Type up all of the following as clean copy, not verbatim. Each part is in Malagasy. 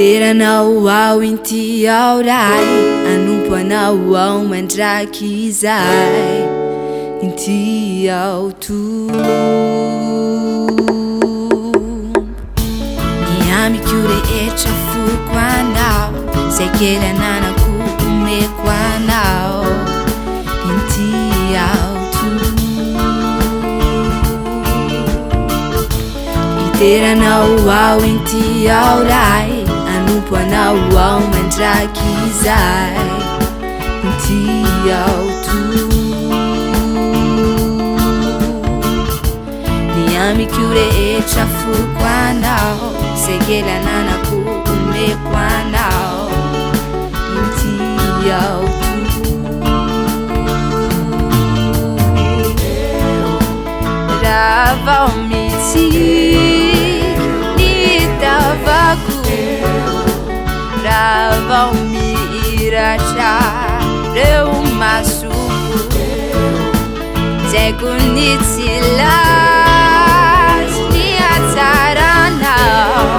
Iteranao ao inty ao ray, anompo anao ao mandraky izay inty ao tombo. Miamiko rehetra foko anao, zay kely ananako omeko anao inty ao tombo. Iteranao ao inty ao ray, anompo anao ao mandraky izay inty ao tombo. Miamiko rehetra foko anao, zay kely ananako omeko anao inty ao tombo. Raha vao misy ny tavako, raha vao mihiratra reo masoko, zaiko ny tsy lazo ny hatsaranao,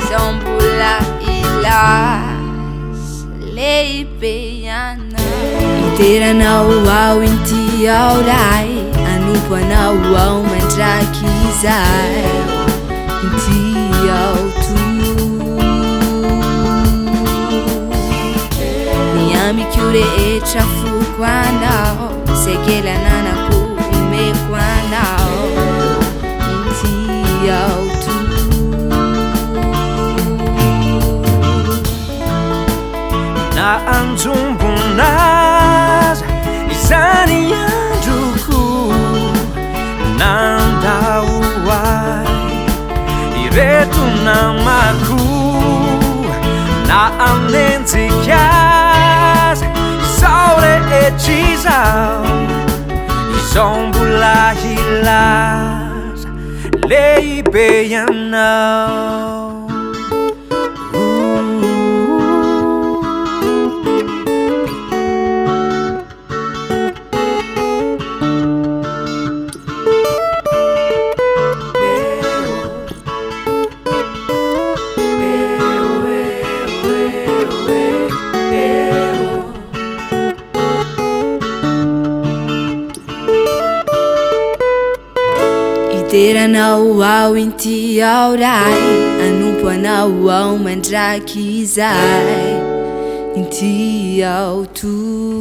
zaho mbola ilaza lehibe anao. Iteranao ao inty ao ray, anompo anao ao mandraky izay inty ao tombo. Miamiko rehetra foko anao, zay kely ananako omeko anao inty ao tombo. Na anjombonaza izany androko, nandao ay ireto namako, na anenjika azy izao rehetra izao, izao mbola hilaza lehibe ianao. Iteranao ao inty ao ray, anompo anao ao mandraky izay inty ao tombo.